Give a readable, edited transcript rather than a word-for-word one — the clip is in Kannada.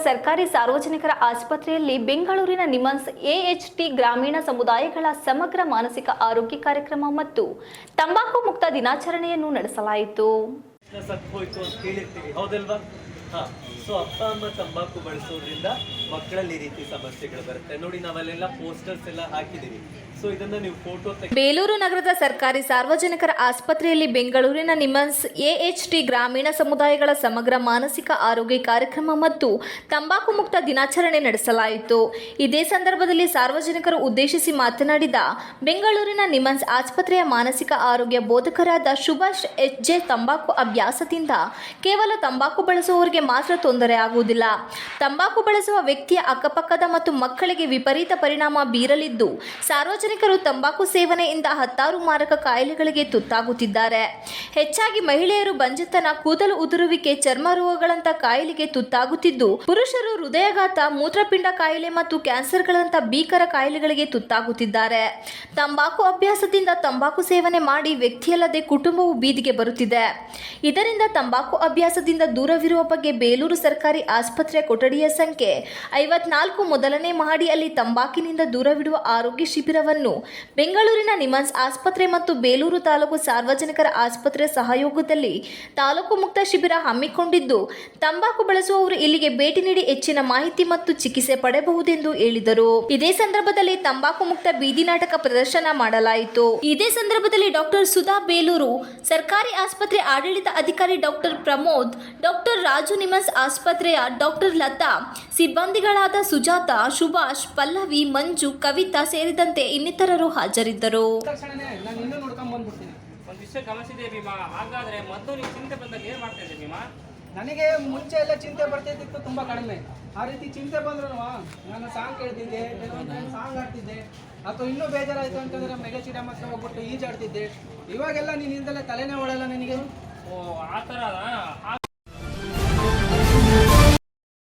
ಸರ್ಕಾರಿ ಸಾರ್ವಜನಿಕರ ಆಸ್ಪತ್ರೆಯಲ್ಲಿ ಬೆಂಗಳೂರಿನ ನಿಮ್ಹಾನ್ಸ್ ಎಎಚ್ಟಿ ಗ್ರಾಮೀಣ ಸಮುದಾಯಗಳ ಸಮಗ್ರ ಮಾನಸಿಕ ಆರೋಗ್ಯ ಕಾರ್ಯಕ್ರಮ ಮತ್ತು ತಂಬಾಕು ಮುಕ್ತ ದಿನಾಚರಣೆಯನ್ನು ನಡೆಸಲಾಯಿತು. ಸೊ ಅಪ್ಪ ಅಮ್ಮ ತಂಬಾಕು ಬಳಸೋದ್ರಿಂದ ಮಕ್ಕಳಲ್ಲಿ ಈ ರೀತಿ ಸಮಸ್ಯೆಗಳು ಬರುತ್ತೆ. ನೋಡಿ, ನಾವಲ್ಲೆಲ್ಲ ಪೋಸ್ಟರ್ಸ್ ಎಲ್ಲ ಹಾಕಿದೀವಿ. ಸೊ ಇದನ್ನ ನೀವು ಫೋಟೋ ಬೇಲೂರು ನಗರದ ಸರ್ಕಾರಿ ಸಾರ್ವಜನಿಕರ ಆಸ್ಪತ್ರೆಯಲ್ಲಿ ಬೆಂಗಳೂರಿನ ನಿಮ್ಹಾನ್ಸ್ ಎಎಚ್ಟಿ ಗ್ರಾಮೀಣ ಸಮುದಾಯಗಳ ಸಮಗ್ರ ಮಾನಸಿಕ ಆರೋಗ್ಯ ಕಾರ್ಯಕ್ರಮ ಮತ್ತು ತಂಬಾಕು ಮುಕ್ತ ದಿನಾಚರಣೆ ನಡೆಸಲಾಯಿತು. ಇದೇ ಸಂದರ್ಭದಲ್ಲಿ ಸಾರ್ವಜನಿಕರು ಉದ್ದೇಶಿಸಿ ಮಾತನಾಡಿದ ಬೆಂಗಳೂರಿನ ನಿಮ್ಹಾನ್ಸ್ ಆಸ್ಪತ್ರೆಯ ಮಾನಸಿಕ ಆರೋಗ್ಯ ಬೋಧಕರಾದ ಸುಭಾಷ್ ಎಚ್.ಜೆ. ತಂಬಾಕು ಅಭ್ಯಾಸದಿಂದ ಕೇವಲ ತಂಬಾಕು ಬಳಸುವವರಿಗೆ ಮಾತ್ರ ತೊಂದರೆ ಆಗುವುದಿಲ್ಲ. ತಂಬಾಕು ಬಳಸುವ ವ್ಯಕ್ತಿಯ ಅಕ್ಕಪಕ್ಕದ ಮತ್ತು ಮಕ್ಕಳಿಗೆ ವಿಪರೀತ ಪರಿಣಾಮ ಬೀರಲಿದ್ದು, ಸಾರ್ವಜನಿಕರು ತಂಬಾಕು ಸೇವನೆಯಿಂದ ಹತ್ತಾರು ಮಾರಕ ಕಾಯಿಲೆಗಳಿಗೆ ತುತ್ತಾಗುತ್ತಿದ್ದಾರೆ. ಹೆಚ್ಚಾಗಿ ಮಹಿಳೆಯರು ಬಂಜೆತನ, ಕೂದಲು ಉದುರುವಿಕೆ, ಚರ್ಮ ರೋಗಗಳಂತ ಕಾಯಿಲೆಗೆ ತುತ್ತಾಗುತ್ತಿದ್ದು, ಪುರುಷರು ಹೃದಯಾಘಾತ, ಮೂತ್ರಪಿಂಡ ಕಾಯಿಲೆ ಮತ್ತು ಕ್ಯಾನ್ಸರ್ಗಳಂತ ಭೀಕರ ಕಾಯಿಲೆಗಳಿಗೆ ತುತ್ತಾಗುತ್ತಿದ್ದಾರೆ. ತಂಬಾಕು ಅಭ್ಯಾಸದಿಂದ ತಂಬಾಕು ಸೇವನೆ ಮಾಡಿ ವ್ಯಕ್ತಿಯಲ್ಲದೆ ಕುಟುಂಬವು ಬೀದಿಗೆ ಬರುತ್ತಿದೆ. ಇದರಿಂದ ತಂಬಾಕು ಅಭ್ಯಾಸದಿಂದ ದೂರವಿರುವ ಬಗ್ಗೆ ಬೇಲೂರು ಸರ್ಕಾರಿ ಆಸ್ಪತ್ರೆಯ ಕೊಠಡಿಯ ಸಂಖ್ಯೆ 54 ಮೊದಲನೇ ಮಹಡಿಯಲ್ಲಿ ತಂಬಾಕಿನಿಂದ ದೂರವಿಡುವ ಆರೋಗ್ಯ ಶಿಬಿರವನ್ನು ಬೆಂಗಳೂರಿನ ನಿಮ್ಹಾನ್ಸ್ ಆಸ್ಪತ್ರೆ ಮತ್ತು ಬೇಲೂರು ತಾಲೂಕು ಸಾರ್ವಜನಿಕರ ಆಸ್ಪತ್ರೆ ಸಹಯೋಗದಲ್ಲಿ ತಾಲೂಕು ಮುಕ್ತ ಶಿಬಿರ ಹಮ್ಮಿಕೊಂಡಿದ್ದು, ತಂಬಾಕು ಬಳಸುವವರು ಇಲ್ಲಿಗೆ ಭೇಟಿ ನೀಡಿ ಹೆಚ್ಚಿನ ಮಾಹಿತಿ ಮತ್ತು ಚಿಕಿತ್ಸೆ ಪಡೆಯಬಹುದೆಂದು ಹೇಳಿದರು. ಇದೇ ಸಂದರ್ಭದಲ್ಲಿ ತಂಬಾಕು ಮುಕ್ತ ಬೀದಿ ನಾಟಕ ಪ್ರದರ್ಶನ ಮಾಡಲಾಯಿತು. ಇದೇ ಸಂದರ್ಭದಲ್ಲಿ ಡಾಕ್ಟರ್ ಸುಧಾ ಬೇಲೂರು, ಸರ್ಕಾರಿ ಆಸ್ಪತ್ರೆ ಆಡಳಿತ ಅಧಿಕಾರಿ ಡಾಕ್ಟರ್ ಪ್ರಮೋದ್, ಡಾಕ್ಟರ್ ರಾಜು, ನಿಮ್ಹಾನ್ಸ್ ಆಸ್ಪತ್ರೆಯ ಡಾಕ್ಟರ್ ಲತಾ, ಸಿಬ್ಬಂದಿಗಳಾದ ಸುಜಾತ, ಸುಭಾಷ್, ಪಲ್ಲವಿ, ಮಂಜು, ಕವಿತಾ ಸೇರಿದಂತೆ ಇನ್ನಿತರರು ಹಾಜರಿದ್ದರು. ಒಂದು ವಿಷಯ ಗಮನಿಸಿದೆ ಭೀಮಾ, ಹಾಗಾದ್ರೆ ಮೊದಲು ನೀವು ಚಿಂತೆ ಬಂದಾಗ ಏನ್ ಮಾಡ್ತಾ ಇದ್ದೆ ಭೀಮಾ? ನನಗೆ ಮುಂಚೆ ಎಲ್ಲ ಚಿಂತೆ ಬರ್ತಿತ್ತು, ತುಂಬಾ ಕಡಿಮೆ. ಆ ರೀತಿ ಚಿಂತೆ ಬಂದ್ರು ನಾನು ಸಾಂಗ್ ಕೇಳ್ತಿದ್ದೆ, ಸಾಂಗ್ ಆಡ್ತಿದ್ದೆ, ಅಥವಾ ಇನ್ನೂ ಬೇಜಾರಾಯ್ತು ಅಂತಂದ್ರೆ ಮೆಗಚಿಡ ಮತ್ತೆ ಹೋಗ್ಬಿಟ್ಟು ಈಜಾಡ್ತಿದ್ದೆ. ಇವಾಗೆಲ್ಲ ನೀನಿಂದಲೇ ತಲೆನೇ ಓಡಲ್ಲ ನನಗೆ. ಓ, ಆ ಥರ